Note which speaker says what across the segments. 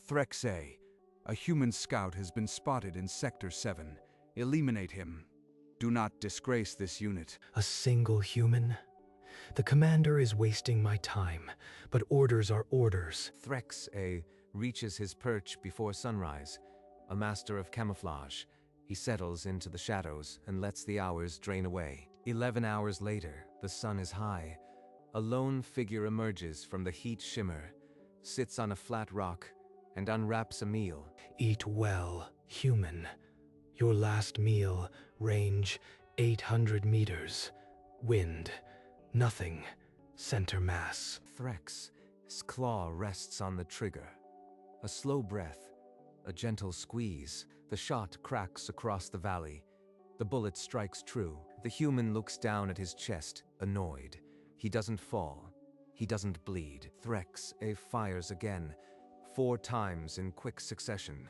Speaker 1: Threxay, a human scout has been spotted in Sector 7. Eliminate him. Do not disgrace this unit.
Speaker 2: A single human? The commander is wasting my time, but orders are orders.
Speaker 3: Threxay reaches his perch before sunrise. A master of camouflage, he settles into the shadows and lets the hours drain away. 11 hours later, the sun is high. A lone figure emerges from the heat shimmer, sits on a flat rock, and unwraps a meal.
Speaker 2: Eat well, human. Your last meal, range 800 meters. Wind, nothing. Center mass.
Speaker 3: Threx's claw rests on the trigger. A slow breath, a gentle squeeze. The shot cracks across the valley. The bullet strikes true. The human looks down at his chest, annoyed. He doesn't fall. He doesn't bleed. Threxay fires again, 4 times in quick succession.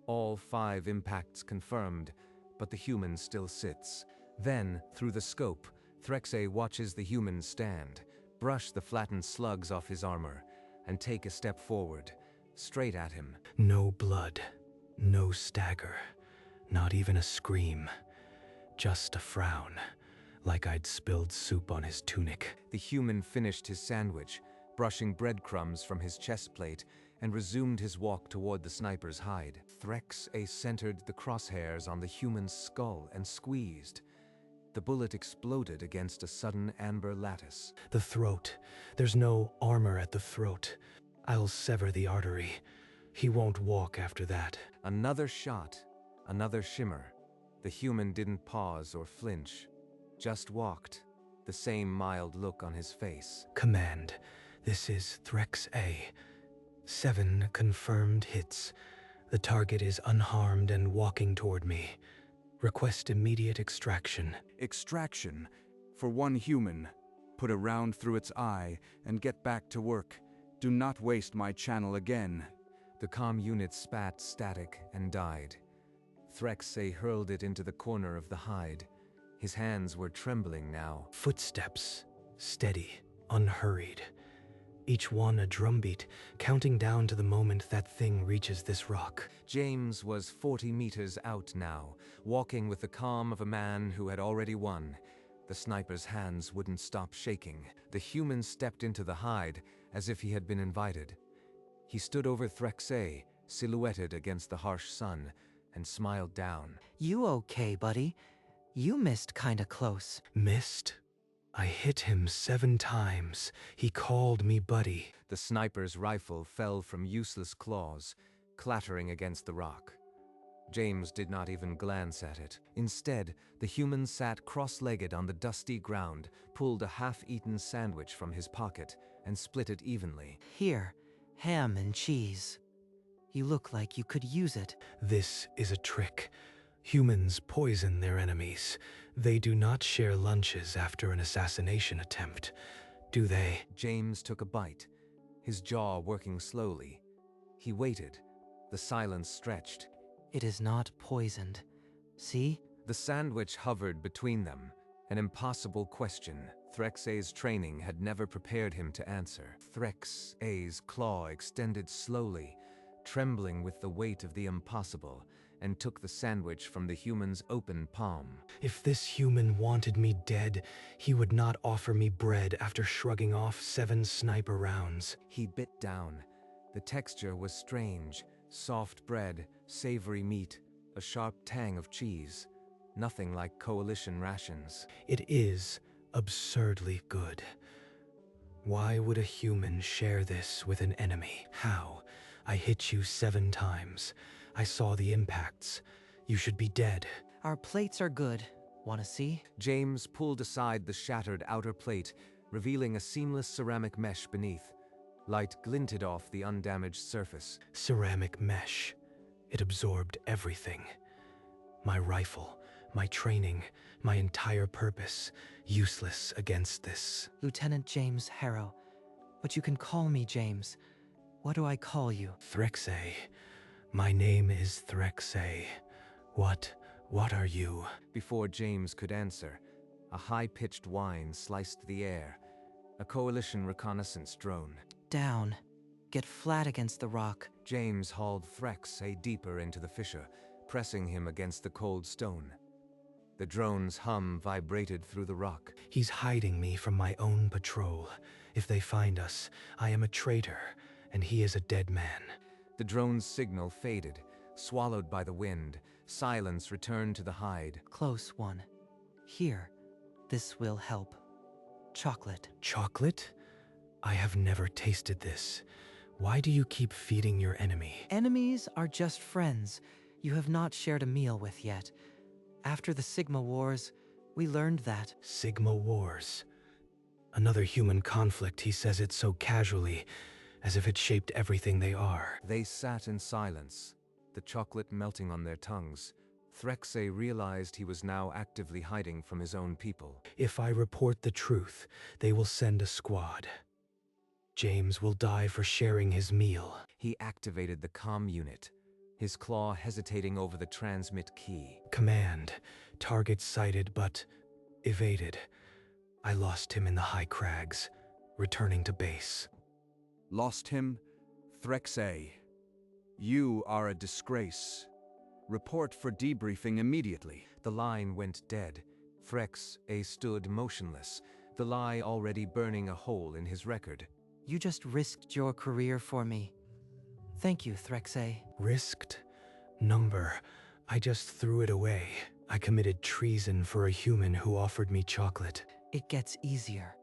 Speaker 3: All 5 impacts confirmed, but the human still sits. Then, through the scope, Threxay watches the human stand, brush the flattened slugs off his armor, and take a step forward, straight at him.
Speaker 2: No blood, no stagger, not even a scream. Just a frown, like I'd spilled soup on his tunic.
Speaker 3: The human finished his sandwich, brushing breadcrumbs from his chest plate, and resumed his walk toward the sniper's hide. Threxay centered the crosshairs on the human's skull and squeezed. The bullet exploded against a sudden amber lattice.
Speaker 2: The throat. There's no armor at the throat. I'll sever the artery. He won't walk after that.
Speaker 3: Another shot, another shimmer. The human didn't pause or flinch, just walked, the same mild look on his face.
Speaker 2: Command, this is Threxay. 7 confirmed hits. The target is unharmed and walking toward me. Request immediate extraction.
Speaker 1: Extraction. For 1 human. Put a round through its eye and get back to work. Do not waste my channel again.
Speaker 3: The comm unit spat static and died. Threxay hurled it into the corner of the hide. His hands were trembling now.
Speaker 2: Footsteps. Steady, unhurried. Each one a drumbeat, counting down to the moment that thing reaches this rock.
Speaker 3: James was 40 meters out now, walking with the calm of a man who had already won. The sniper's hands wouldn't stop shaking. The human stepped into the hide as if he had been invited. He stood over Threxay, silhouetted against the harsh sun, and smiled down.
Speaker 4: You okay, buddy? You missed kinda close.
Speaker 2: Missed? I hit him 7 times. He called me buddy.
Speaker 3: The sniper's rifle fell from useless claws, clattering against the rock. James did not even glance at it. Instead, the human sat cross-legged on the dusty ground, pulled a half-eaten sandwich from his pocket, and split it evenly.
Speaker 4: Here, ham and cheese. You look like you could use it.
Speaker 2: This is a trick. Humans poison their enemies. They do not share lunches after an assassination attempt, do they?
Speaker 3: James took a bite, his jaw working slowly. He waited. The silence stretched.
Speaker 4: It is not poisoned. See?
Speaker 3: The sandwich hovered between them, an impossible question Threxay's training had never prepared him to answer. Threxay's claw extended slowly, trembling with the weight of the impossible, and took the sandwich from the human's open palm.
Speaker 2: If this human wanted me dead, he would not offer me bread after shrugging off 7 sniper rounds.
Speaker 3: He bit down. The texture was strange. Soft bread, savory meat, a sharp tang of cheese. Nothing like coalition rations.
Speaker 2: It is absurdly good. Why would a human share this with an enemy? How? I hit you 7 times. I saw the impacts. You should be dead.
Speaker 4: Our plates are good. Wanna see?
Speaker 3: James pulled aside the shattered outer plate, revealing a seamless ceramic mesh beneath. Light glinted off the undamaged surface.
Speaker 2: Ceramic mesh. It absorbed everything. My rifle, my training, my entire purpose, useless against this.
Speaker 4: Lieutenant James Harrow. But you can call me James. What do I call you?
Speaker 2: Threxay. My name is Threxay. What are you?
Speaker 3: Before James could answer, a high-pitched whine sliced the air. A coalition reconnaissance drone.
Speaker 4: Down. Get flat against the rock.
Speaker 3: James hauled Threxay deeper into the fissure, pressing him against the cold stone. The drone's hum vibrated through the rock.
Speaker 2: He's hiding me from my own patrol. If they find us, I am a traitor, and he is a dead man.
Speaker 3: The drone's signal faded, swallowed by the wind. Silence returned to the hide.
Speaker 4: Close one. Here. This will help. Chocolate.
Speaker 2: Chocolate? I have never tasted this. Why do you keep feeding your enemy?
Speaker 4: Enemies are just friends you have not shared a meal with yet. After the Sigma Wars, we learned that.
Speaker 2: Sigma Wars. Another human conflict, he says it so casually, as if it shaped everything they are.
Speaker 3: They sat in silence, the chocolate melting on their tongues. Threxay realized he was now actively hiding from his own people.
Speaker 2: If I report the truth, they will send a squad. James will die for sharing his meal.
Speaker 3: He activated the comm unit, his claw hesitating over the transmit key.
Speaker 2: Command. Target sighted but evaded. I lost him in the high crags, returning to base.
Speaker 1: Lost him? Threxay. You are a disgrace. Report for debriefing immediately.
Speaker 3: The line went dead. Threxay stood motionless, the lie already burning a hole in his record.
Speaker 4: You just risked your career for me. Thank you, Threxay.
Speaker 2: Risked? Number. I just threw it away. I committed treason for a human who offered me chocolate.
Speaker 4: It gets easier.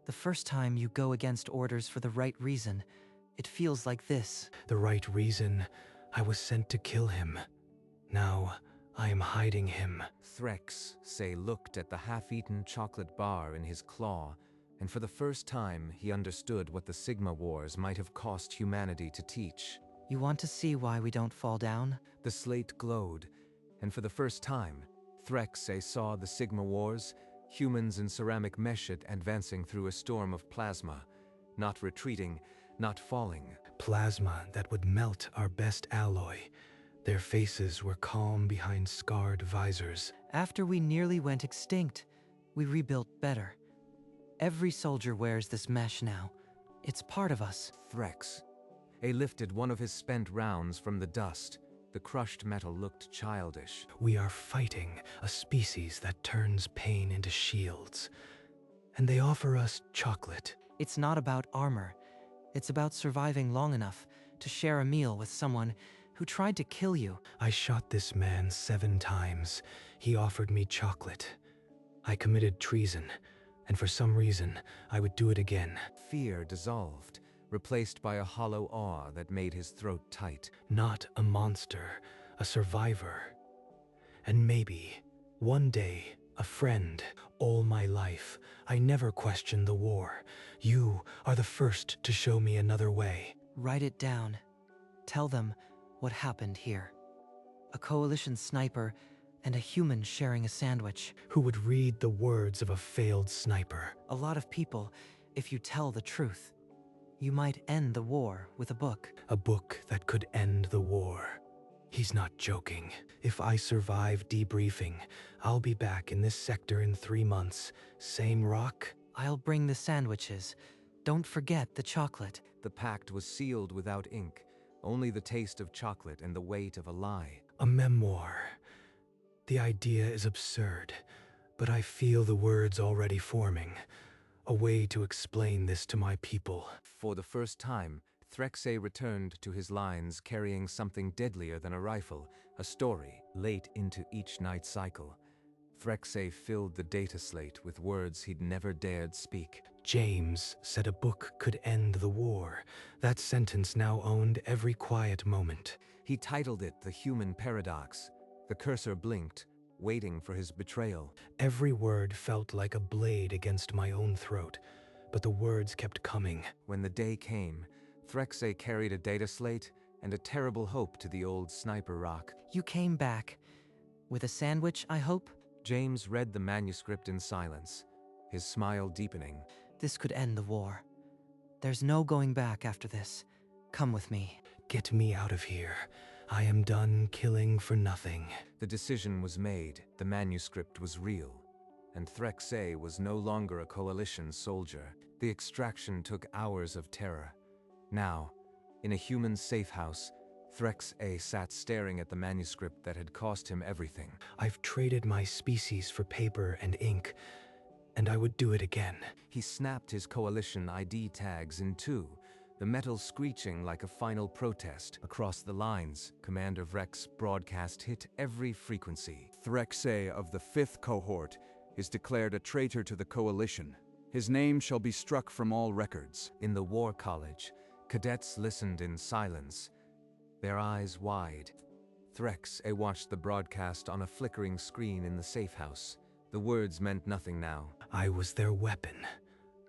Speaker 4: The first time you go against orders for the right reason, it feels like this.
Speaker 2: The right reason? I was sent to kill him. Now, I am hiding him.
Speaker 3: Threxay looked at the half-eaten chocolate bar in his claw, and for the first time he understood what the Sigma Wars might have cost humanity to teach.
Speaker 4: You want to see why we don't fall down?
Speaker 3: The slate glowed, and for the first time, Threxay saw the Sigma Wars, humans in ceramic mesh advancing through a storm of plasma, not retreating, not falling.
Speaker 2: Plasma that would melt our best alloy. Their faces were calm behind scarred visors.
Speaker 4: After we nearly went extinct, we rebuilt better. Every soldier wears this mesh now. It's part of us.
Speaker 3: Threxay lifted one of his spent rounds from the dust. The crushed metal looked childish.
Speaker 2: We are fighting a species that turns pain into shields. And they offer us chocolate.
Speaker 4: It's not about armor. It's about surviving long enough to share a meal with someone who tried to kill you.
Speaker 2: I shot this man 7 times. He offered me chocolate. I committed treason, and for some reason, I would do it again.
Speaker 3: Fear dissolved, replaced by a hollow awe that made his throat tight.
Speaker 2: Not a monster, a survivor. And maybe, one day, a friend. All my life, I never questioned the war. You are the first to show me another way.
Speaker 4: Write it down. Tell them what happened here. A coalition sniper and a human sharing a sandwich.
Speaker 2: Who would read the words of a failed sniper?
Speaker 4: A lot of people, if you tell the truth. You might end the war with a book.
Speaker 2: A book that could end the war. He's not joking. If I survive debriefing, I'll be back in this sector in 3 months. Same rock?
Speaker 4: I'll bring the sandwiches. Don't forget the chocolate.
Speaker 3: The pact was sealed without ink, only the taste of chocolate and the weight of a lie.
Speaker 2: A memoir. The idea is absurd, but I feel the words already forming. A way to explain this to my people.
Speaker 3: For the first time, Threxay returned to his lines carrying something deadlier than a rifle, a story, late into each night cycle. Threxay filled the data slate with words he'd never dared speak.
Speaker 2: James said a book could end the war. That sentence now owned every quiet moment.
Speaker 3: He titled it The Human Paradox. The cursor blinked, waiting for his betrayal.
Speaker 2: Every word felt like a blade against my own throat, but the words kept coming.
Speaker 3: When the day came, Threxay carried a data slate and a terrible hope to the old sniper rock.
Speaker 4: You came back. With a sandwich, I hope?
Speaker 3: James read the manuscript in silence, his smile deepening.
Speaker 4: This could end the war. There's no going back after this. Come with me.
Speaker 2: Get me out of here. I am done killing for nothing.
Speaker 3: The decision was made, the manuscript was real, and Threxay was no longer a coalition soldier. The extraction took hours of terror. Now, In a human safe house, Threx-A sat staring at the manuscript that had cost him everything.
Speaker 2: I've traded my species for paper and ink, and I would do it again.
Speaker 3: He snapped his coalition ID tags in two, the metal screeching like a final protest. Across the lines, Commander Vreck's broadcast hit every frequency.
Speaker 1: Threx-A of the 5th cohort is declared a traitor to the Coalition. His name shall be struck from all records.
Speaker 3: In the War College, cadets listened in silence, their eyes wide. Threx-A watched the broadcast on a flickering screen in the safe house. The words meant nothing now.
Speaker 2: I was their weapon.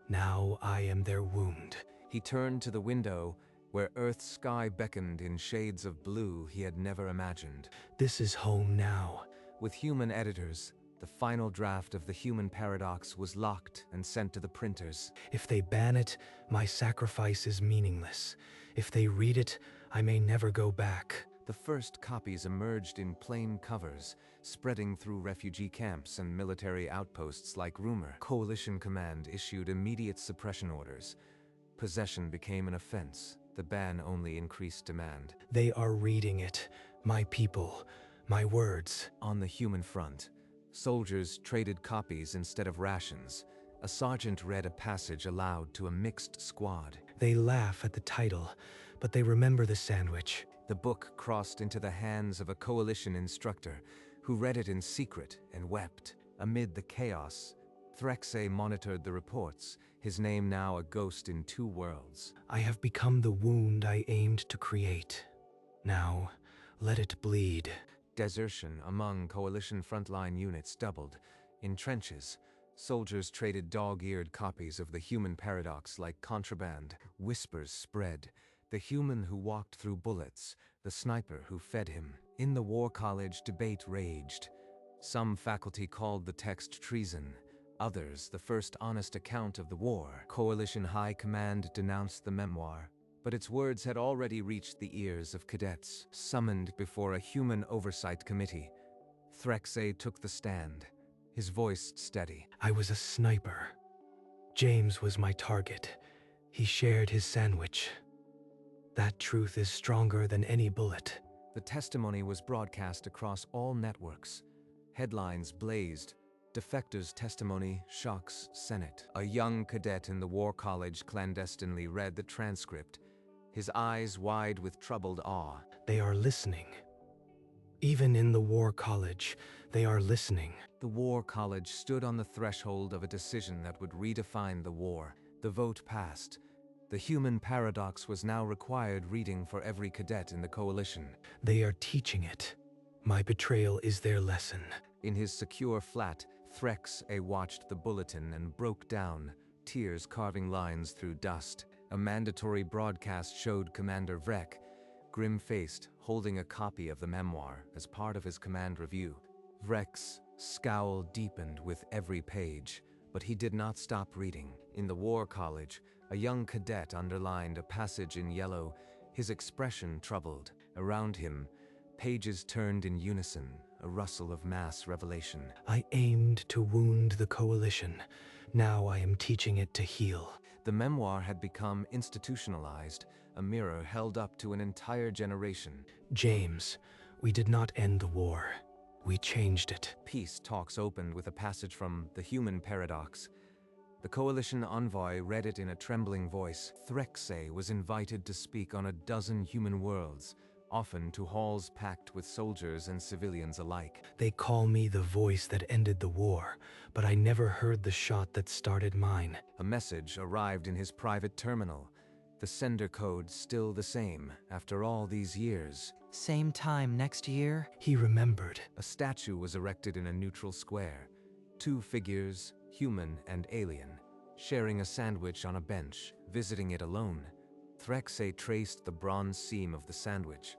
Speaker 2: Now I am their wound.
Speaker 3: He turned to the window, where Earth's sky beckoned in shades of blue he had never imagined.
Speaker 2: This is home now.
Speaker 3: With human editors, the final draft of the Human Paradox was locked and sent to the printers.
Speaker 2: If they ban it, my sacrifice is meaningless. If they read it, I may never go back.
Speaker 3: The first copies emerged in plain covers, spreading through refugee camps and military outposts like rumor. Coalition Command issued immediate suppression orders. Possession became an offense. The ban only increased demand.
Speaker 2: They are reading it. My people. My words.
Speaker 3: On the human front, soldiers traded copies instead of rations. A sergeant read a passage aloud to a mixed squad.
Speaker 2: They laugh at the title, but they remember the sandwich.
Speaker 3: The book crossed into the hands of a coalition instructor, who read it in secret and wept. Amid the chaos, Threx-A monitored the reports, his name now a ghost in two worlds.
Speaker 2: I have become the wound I aimed to create. Now, let it bleed.
Speaker 3: Desertion among coalition frontline units doubled. In trenches, soldiers traded dog-eared copies of the Human Paradox like contraband. Whispers spread. The human who walked through bullets, the sniper who fed him. In the War College, debate raged. Some faculty called the text treason. Others, the first honest account of the war. Coalition High Command denounced the memoir, but its words had already reached the ears of cadets. Summoned before a human oversight committee, Threx-A took the stand, his voice steady.
Speaker 2: I was a sniper. James was my target. He shared his sandwich. That truth is stronger than any bullet.
Speaker 3: The testimony was broadcast across all networks. Headlines blazed. Defector's testimony shocks Senate. A young cadet in the War College clandestinely read the transcript, his eyes wide with troubled awe.
Speaker 2: They are listening. Even in the War College, they are listening.
Speaker 3: The War College stood on the threshold of a decision that would redefine the war. The vote passed. The Human Paradox was now required reading for every cadet in the coalition.
Speaker 2: They are teaching it. My betrayal is their lesson.
Speaker 3: In his secure flat, Threx-A watched the bulletin and broke down, tears carving lines through dust. A mandatory broadcast showed Commander Vreck, grim-faced, holding a copy of the memoir as part of his command review. Vreck's scowl deepened with every page, but he did not stop reading. In the War College, a young cadet underlined a passage in yellow, his expression troubled. Around him, pages turned in unison, a rustle of mass revelation.
Speaker 2: I aimed to wound the coalition. Now I am teaching it to heal.
Speaker 3: The memoir had become institutionalized, a mirror held up to an entire generation.
Speaker 2: James, we did not end the war. We changed it.
Speaker 3: Peace talks opened with a passage from The Human Paradox. The coalition envoy read it in a trembling voice. Threx-A was invited to speak on a dozen human worlds, often to halls packed with soldiers and civilians alike.
Speaker 2: They call me the voice that ended the war, but I never heard the shot that started mine.
Speaker 3: A message arrived in his private terminal. The sender code still the same, after all these years.
Speaker 4: Same time next year?
Speaker 2: He remembered.
Speaker 3: A statue was erected in a neutral square. Two figures, human and alien, sharing a sandwich on a bench, visiting it alone. Threx-A traced the bronze seam of the sandwich,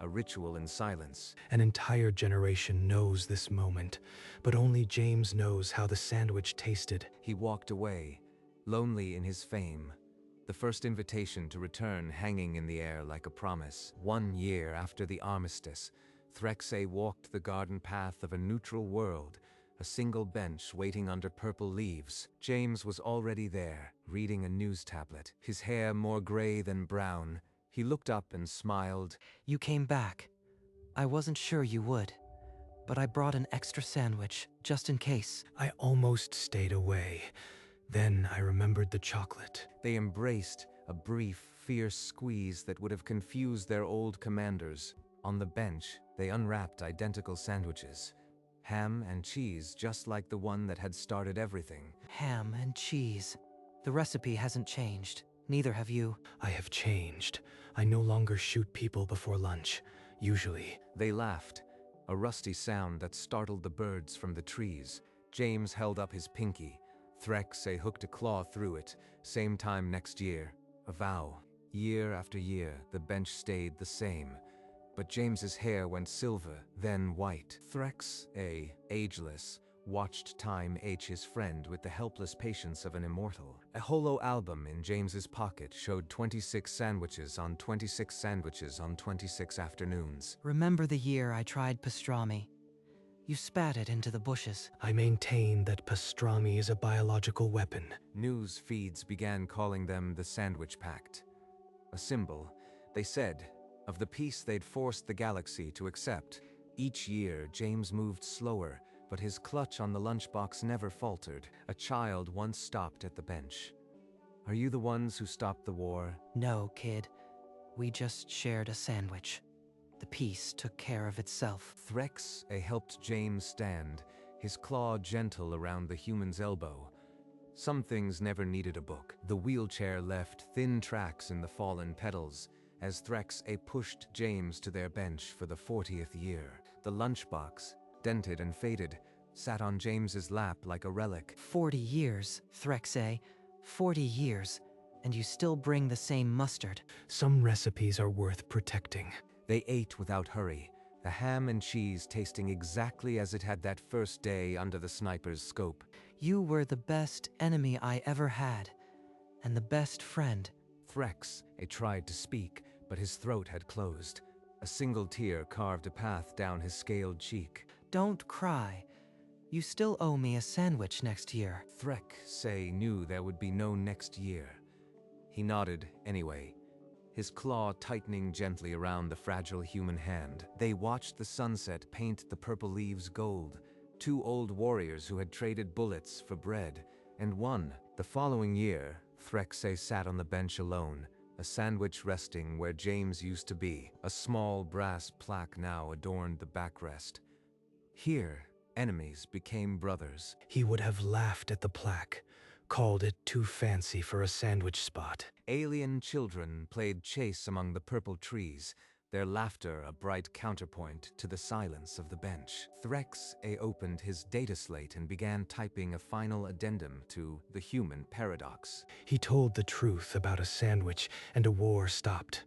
Speaker 3: a ritual in silence.
Speaker 2: An entire generation knows this moment, but only James knows how the sandwich tasted.
Speaker 3: He walked away, lonely in his fame, the first invitation to return hanging in the air like a promise. 1 year after the armistice, Threx-A walked the garden path of a neutral world, a single bench waiting under purple leaves. James was already there, reading a news tablet, his hair more gray than brown, He looked up and smiled.
Speaker 4: You came back. I wasn't sure you would, but I brought an extra sandwich, just in case.
Speaker 2: I almost stayed away. Then I remembered the chocolate.
Speaker 3: They embraced, a brief, fierce squeeze that would have confused their old commanders. On the bench, they unwrapped identical sandwiches. Ham and cheese, just like the one that had started everything.
Speaker 4: Ham and cheese. The recipe hasn't changed. Neither have you.
Speaker 2: I have changed. I no longer shoot people before lunch. Usually.
Speaker 3: They laughed, a rusty sound that startled the birds from the trees. James held up his pinky. Threxe hooked a claw through it. Same time next year. A vow. Year after year, the bench stayed the same. But James's hair went silver, then white. Threxe, ageless, watched time age his friend with the helpless patience of an immortal. A holo album in James's pocket showed 26 sandwiches on 26 sandwiches on 26 afternoons.
Speaker 4: Remember the year I tried pastrami? You spat it into the bushes.
Speaker 2: I maintain that pastrami is a biological weapon.
Speaker 3: News feeds began calling them the Sandwich Pact. A symbol, they said, of the peace they'd forced the galaxy to accept. Each year, James moved slower, but his clutch on the lunchbox never faltered. A child once stopped at the bench. Are you the ones who stopped the war?
Speaker 4: No, kid. We just shared a sandwich. The peace took care of itself.
Speaker 3: Threxe helped James stand, his claw gentle around the human's elbow. Some things never needed a book. The wheelchair left thin tracks in the fallen petals, as Threxe pushed James to their bench for the 40th year. The lunchbox, dented and faded, sat on James's lap like a relic.
Speaker 4: 40 years, Threxe. 40 years, and you still bring the same mustard.
Speaker 2: Some recipes are worth protecting.
Speaker 3: They ate without hurry, the ham and cheese tasting exactly as it had that first day under the sniper's scope.
Speaker 4: You were the best enemy I ever had, and the best friend.
Speaker 3: Threxe tried to speak, but his throat had closed. A single tear carved a path down his scaled cheek.
Speaker 4: Don't cry. You still owe me a sandwich next year.
Speaker 3: Threxe knew there would be no next year. He nodded anyway, his claw tightening gently around the fragile human hand. They watched the sunset paint the purple leaves gold. Two old warriors who had traded bullets for bread, and won. The following year, Threxe sat on the bench alone, a sandwich resting where James used to be. A small brass plaque now adorned the backrest. Here, enemies became brothers.
Speaker 2: He would have laughed at the plaque, called it too fancy for a sandwich spot.
Speaker 3: Alien children played chase among the purple trees, their laughter a bright counterpoint to the silence of the bench. Threxe opened his data slate and began typing a final addendum to the human paradox.
Speaker 2: He told the truth about a sandwich, and a war stopped.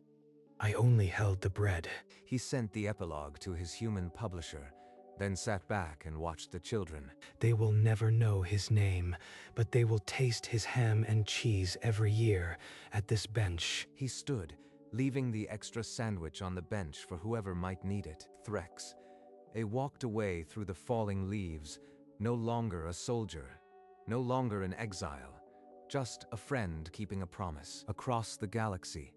Speaker 2: I only held the bread.
Speaker 3: He sent the epilogue to his human publisher, then sat back and watched the children.
Speaker 2: They will never know his name, but they will taste his ham and cheese every year at this bench.
Speaker 3: He stood, leaving the extra sandwich on the bench for whoever might need it. Threxe walked away through the falling leaves, no longer a soldier, no longer an exile, just a friend keeping a promise. Across the galaxy,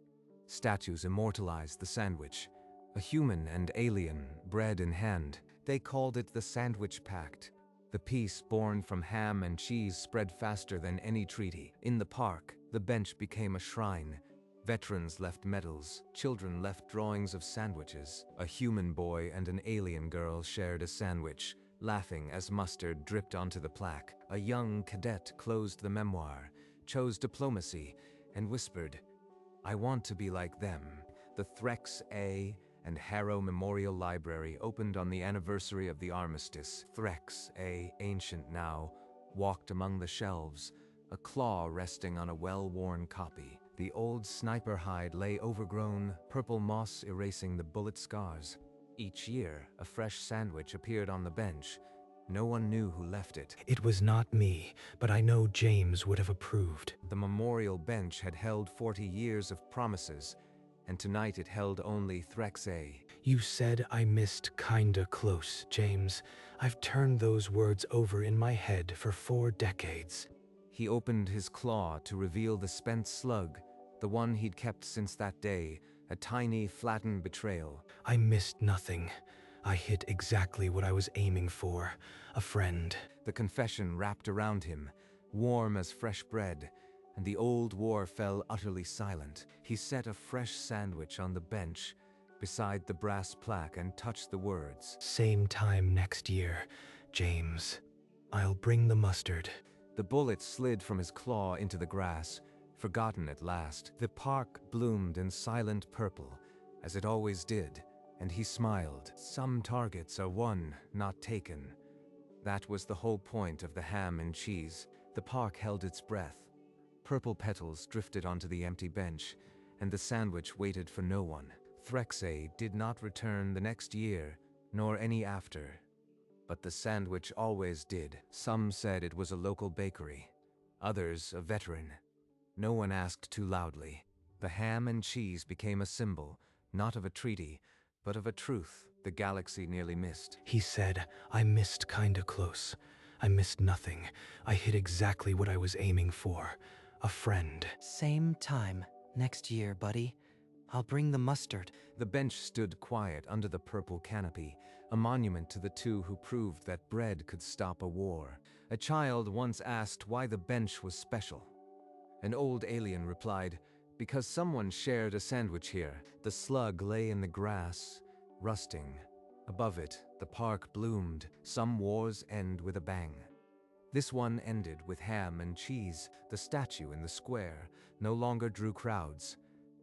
Speaker 3: statues immortalized the sandwich, a human and alien, bread in hand. They called it the Sandwich Pact. The peace born from ham and cheese spread faster than any treaty. In the park, the bench became a shrine. Veterans left medals, children left drawings of sandwiches. A human boy and an alien girl shared a sandwich, laughing as mustard dripped onto the plaque. A young cadet closed the memoir, chose diplomacy, and whispered, "I want to be like them." The Threxe and Harrow Memorial Library opened on the anniversary of the armistice. Threxe, ancient now, walked among the shelves, a claw resting on a well-worn copy. The old sniper hide lay overgrown, purple moss erasing the bullet scars. Each year, a fresh sandwich appeared on the bench. No one knew who left it.
Speaker 2: It was not me, but I know James would have approved.
Speaker 3: The memorial bench had held 40 years of promises, and tonight it held only Threxe.
Speaker 2: You said I missed kinda close, James. I've turned those words over in my head for 4 decades.
Speaker 3: He opened his claw to reveal the spent slug, the one he'd kept since that day, a tiny, flattened betrayal.
Speaker 2: I missed nothing. I hit exactly what I was aiming for. A friend.
Speaker 3: The confession wrapped around him, warm as fresh bread, and the old war fell utterly silent. He set a fresh sandwich on the bench beside the brass plaque and touched the words.
Speaker 2: Same time next year, James. I'll bring the mustard.
Speaker 3: The bullet slid from his claw into the grass, forgotten at last. The park bloomed in silent purple, as it always did, and he smiled. Some targets are won, not taken. That was the whole point of the ham and cheese. The park held its breath. Purple petals drifted onto the empty bench, and the sandwich waited for no one. Threxay did not return the next year, nor any after. But the sandwich always did. Some said it was a local bakery, others a veteran. No one asked too loudly. The ham and cheese became a symbol, not of a treaty, but of a truth the galaxy nearly missed.
Speaker 2: He said, I missed kinda close. I missed nothing. I hit exactly what I was aiming for. A friend.
Speaker 4: Same time next year, buddy. I'll bring the mustard.
Speaker 3: The bench stood quiet under the purple canopy, a monument to the two who proved that bread could stop a war. A child once asked why the bench was special. An old alien replied, because someone shared a sandwich here. The slug lay in the grass, rusting. Above it, the park bloomed. Some wars end with a bang. This one ended with ham and cheese. The statue in the square no longer drew crowds.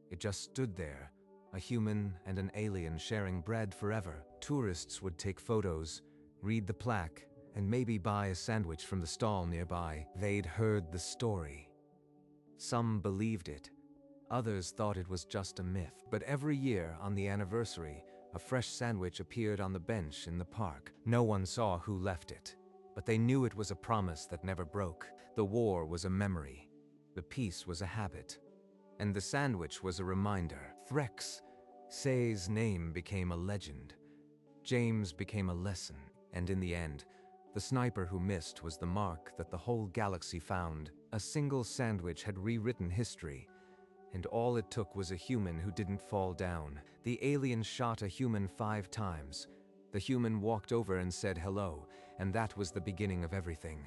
Speaker 3: It just stood there, a human and an alien sharing bread forever. Tourists would take photos, read the plaque, and maybe buy a sandwich from the stall nearby. They'd heard the story. Some believed it. Others thought it was just a myth. But every year on the anniversary, a fresh sandwich appeared on the bench in the park. No one saw who left it, but they knew it was a promise that never broke. The war was a memory. The peace was a habit. And the sandwich was a reminder. Threxay's name became a legend. James became a lesson. And in the end, the sniper who missed was the mark that the whole galaxy found. A single sandwich had rewritten history, and all it took was a human who didn't fall down. The alien shot a human 5 times. The human walked over and said hello, and that was the beginning of everything.